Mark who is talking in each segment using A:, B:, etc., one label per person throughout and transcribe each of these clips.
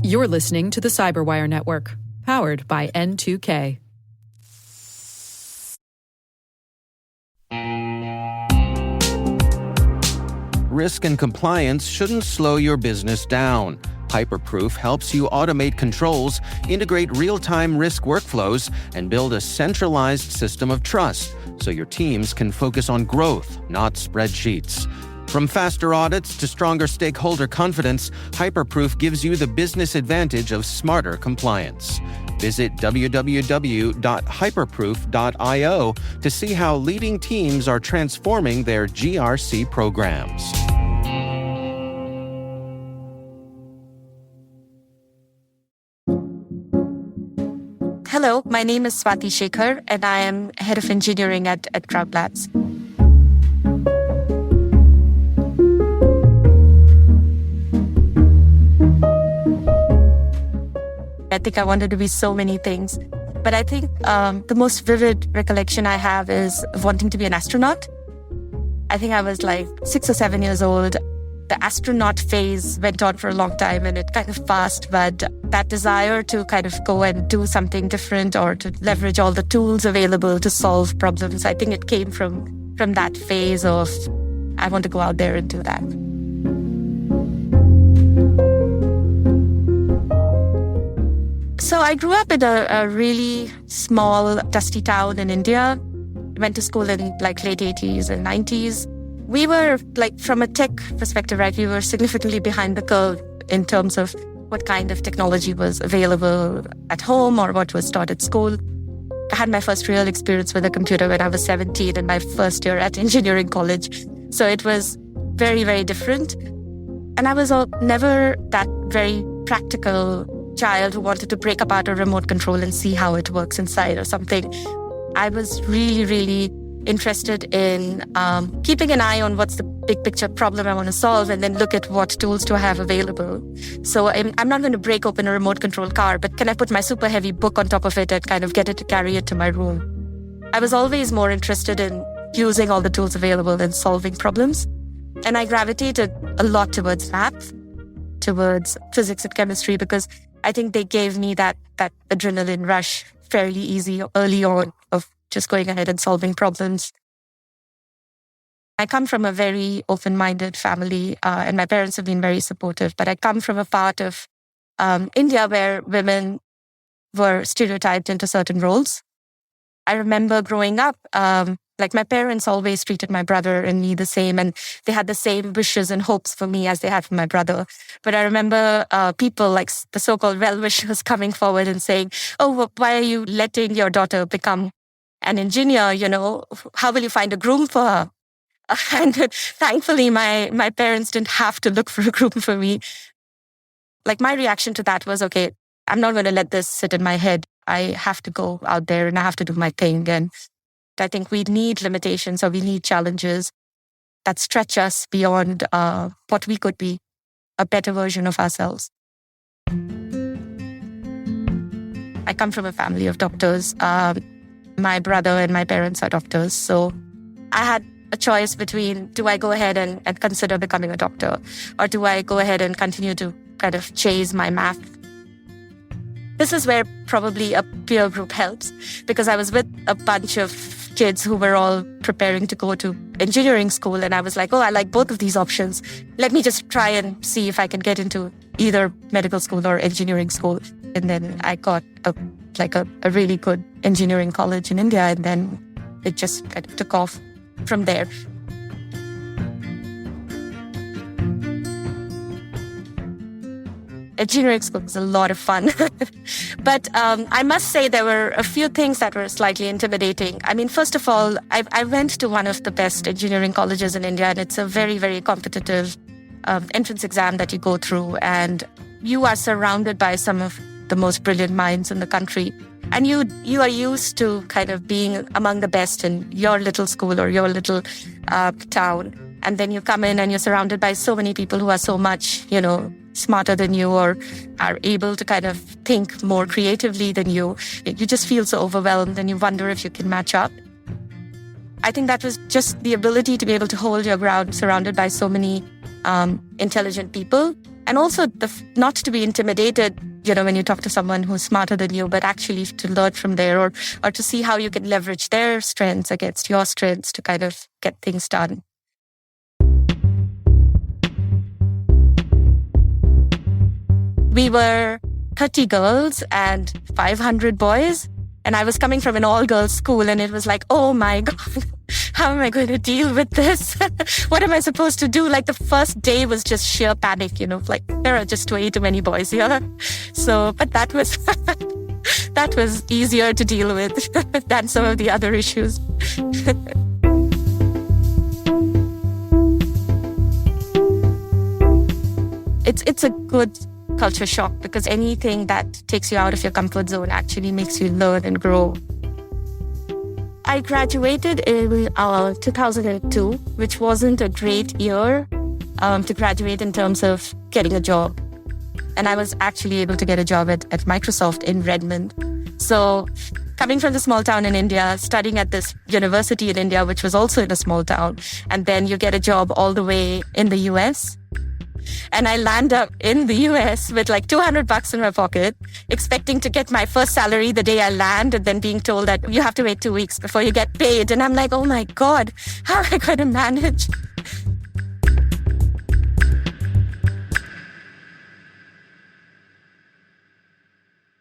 A: You're listening to the Cyberwire Network, powered by N2K.
B: Risk and compliance shouldn't slow your business down. Hyperproof helps you automate controls, integrate real-time risk workflows, and build a centralized system of trust so your teams can focus on growth, not spreadsheets. From faster audits to stronger stakeholder confidence, Hyperproof gives you the business advantage of smarter compliance. Visit www.hyperproof.io to see how leading teams are transforming their GRC programs.
C: Hello, my name is Swati Shekhar, and I am head of engineering at Crowd Labs. I think I wanted to be so many things. But I think the most vivid recollection I have is wanting to be an astronaut. I think I was like 6 or 7 years old. The astronaut phase went on for a long time and it kind of passed, but that desire to kind of go and do something different or to leverage all the tools available to solve problems, I think it came from that phase of, I want to go out there and do that. So I grew up in a really small, dusty town in India. Went to school in like late 80s and 90s. We were like, from a tech perspective, right, we were significantly behind the curve in terms of what kind of technology was available at home or what was taught at school. I had my first real experience with a computer when I was 17 in my first year at engineering college. So it was very, very different. And I was never that very practical child who wanted to break apart a remote control and see how it works inside or something. I was really, really interested in keeping an eye on what's the big picture problem I want to solve and then look at what tools do I have available. So I'm not going to break open a remote control car, but can I put my super heavy book on top of it and kind of get it to carry it to my room? I was always more interested in using all the tools available and solving problems. And I gravitated a lot towards math, towards physics and chemistry, because I think they gave me that adrenaline rush fairly easy early on of just going ahead and solving problems. I come from a very open-minded family, and my parents have been very supportive, but I come from a part of India where women were stereotyped into certain roles. I remember growing up, like my parents always treated my brother and me the same, and they had the same wishes and hopes for me as they had for my brother. But I remember people like the so-called well-wishers coming forward and saying, oh, well, why are you letting your daughter become an engineer? You know, how will you find a groom for her? And thankfully, my parents didn't have to look for a groom for me. Like my reaction to that was, okay, I'm not going to let this sit in my head. I have to go out there and I have to do my thing. And I think we need limitations or we need challenges that stretch us beyond what we could be, a better version of ourselves. I come from a family of doctors. My brother and my parents are doctors. So I had a choice between, do I go ahead and consider becoming a doctor? Or do I go ahead and continue to kind of chase my math? This is where probably a peer group helps, because I was with a bunch of kids who were all preparing to go to engineering school. And I was like, oh, I like both of these options. Let me just try and see if I can get into either medical school or engineering school. And then I got a really good engineering college in India. And then it just kind of took off from there. Engineering school was a lot of fun. But I must say there were a few things that were slightly intimidating. I mean, first of all, I went to one of the best engineering colleges in India, and it's a very, very competitive entrance exam that you go through. And you are surrounded by some of the most brilliant minds in the country. And you are used to kind of being among the best in your little school or your little town. And then you come in and you're surrounded by so many people who are so much, smarter than you or are able to kind of think more creatively than you. You just feel so overwhelmed and you wonder if you can match up. I think that was just the ability to be able to hold your ground surrounded by so many intelligent people And also not to be intimidated, when you talk to someone who's smarter than you, but actually to learn from there or to see how you can leverage their strengths against your strengths to kind of get things done. We were 30 girls and 500 boys. And I was coming from an all-girls school, and it was like, oh my God, how am I going to deal with this? What am I supposed to do? Like the first day was just sheer panic, like there are just way too many boys here. So, but that was that was easier to deal with than some of the other issues. It's a good culture shock because anything that takes you out of your comfort zone actually makes you learn and grow. I graduated in 2002, which wasn't a great year to graduate in terms of getting a job. And I was actually able to get a job at Microsoft in Redmond. So coming from the small town in India, studying at this university in India, which was also in a small town, and then you get a job all the way in the US. And I land up in the US with like $200 in my pocket, expecting to get my first salary the day I land, and then being told that you have to wait 2 weeks before you get paid. And I'm like, oh my God, how am I going to manage?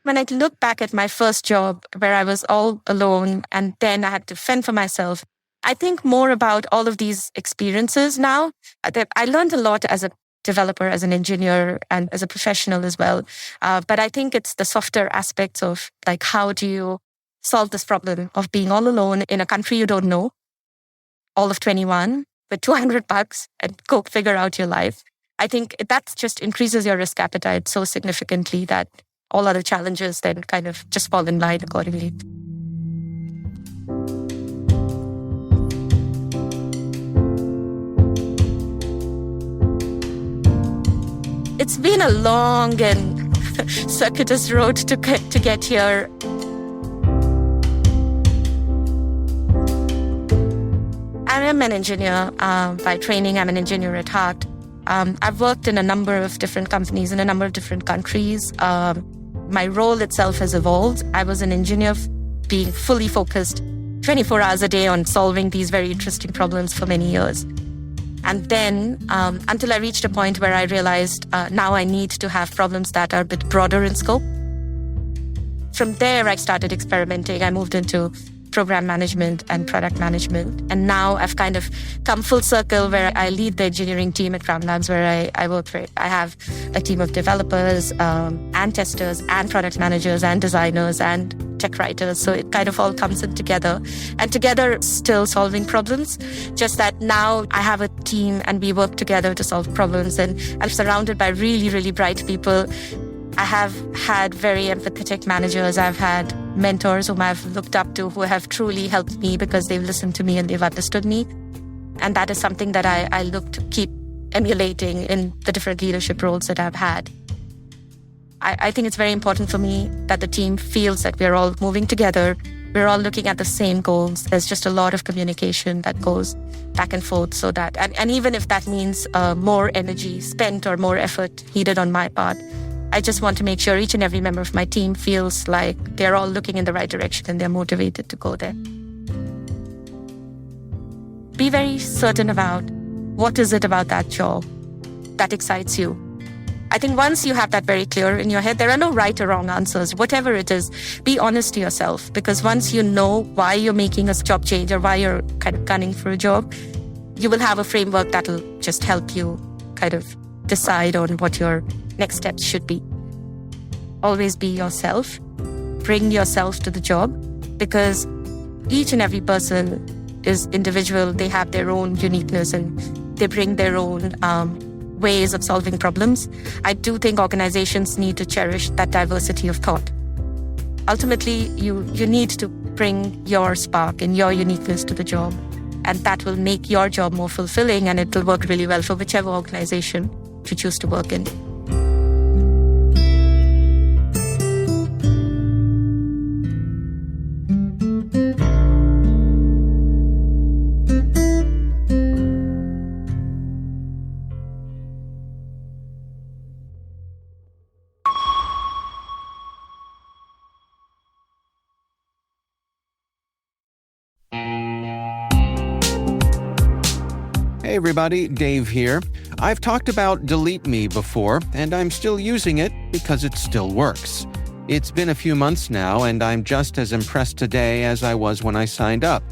C: When I look back at my first job where I was all alone and then I had to fend for myself, I think more about all of these experiences now. I learned a lot as a developer, as an engineer, and as a professional as well. But I think it's the softer aspects of like, how do you solve this problem of being all alone in a country you don't know, all of 21, with $200 and go figure out your life. I think that just increases your risk appetite so significantly that all other challenges then kind of just fall in line accordingly. It's been a long and circuitous road to get here. I am an engineer by training. I'm an engineer at heart. I've worked in a number of different companies in a number of different countries. My role itself has evolved. I was an engineer being fully focused 24 hours a day on solving these very interesting problems for many years. And then until I reached a point where I realized now I need to have problems that are a bit broader in scope. From there, I started experimenting. I moved into program management and product management. And now I've kind of come full circle where I lead the engineering team at Crown Labs, where I work with. I have a team of developers and testers and product managers and designers and tech writers. So it kind of all comes in together. And together, still solving problems. Just that now I have a team and we work together to solve problems. And I'm surrounded by really, really bright people. I have had very empathetic managers. I've had mentors whom I've looked up to who have truly helped me because they've listened to me and they've understood me. And that is something that I look to keep emulating in the different leadership roles that I've had. I think it's very important for me that the team feels that we're all moving together. We're all looking at the same goals. There's just a lot of communication that goes back and forth so that, and even if that means more energy spent or more effort needed on my part, I just want to make sure each and every member of my team feels like they're all looking in the right direction and they're motivated to go there. Be very certain about what is it about that job that excites you. I think once you have that very clear in your head, there are no right or wrong answers. Whatever it is, be honest to yourself. Because once you know why you're making a job change or why you're kind of gunning for a job, you will have a framework that will just help you kind of decide on what your next steps should be. Always be yourself. Bring yourself to the job because each and every person is individual. They have their own uniqueness and they bring their own ways of solving problems. I do think organizations need to cherish that diversity of thought. Ultimately, you need to bring your spark and your uniqueness to the job, and that will make your job more fulfilling and it will work really well for whichever organization you choose to work in.
B: Hey everybody, Dave here. I've talked about Delete Me before, and I'm still using it because it still works. It's been a few months now, and I'm just as impressed today as I was when I signed up.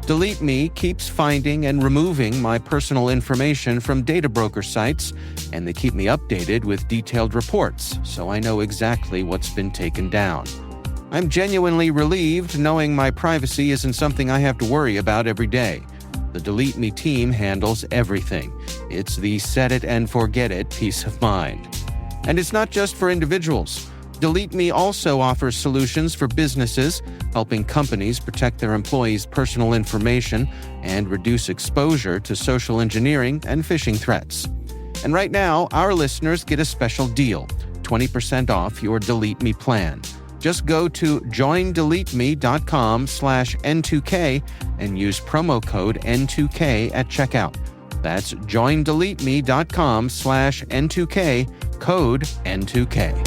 B: Delete Me keeps finding and removing my personal information from data broker sites, and they keep me updated with detailed reports, so I know exactly what's been taken down. I'm genuinely relieved knowing my privacy isn't something I have to worry about every day. The Delete Me team handles everything. It's the set it and forget it peace of mind. And it's not just for individuals. Delete Me also offers solutions for businesses, helping companies protect their employees' personal information and reduce exposure to social engineering and phishing threats. And right now, our listeners get a special deal, 20% off your Delete Me plan. Just go to joindeleteme.com/N2K and use promo code N2K at checkout. That's joindeleteme.com/N2K, code N2K.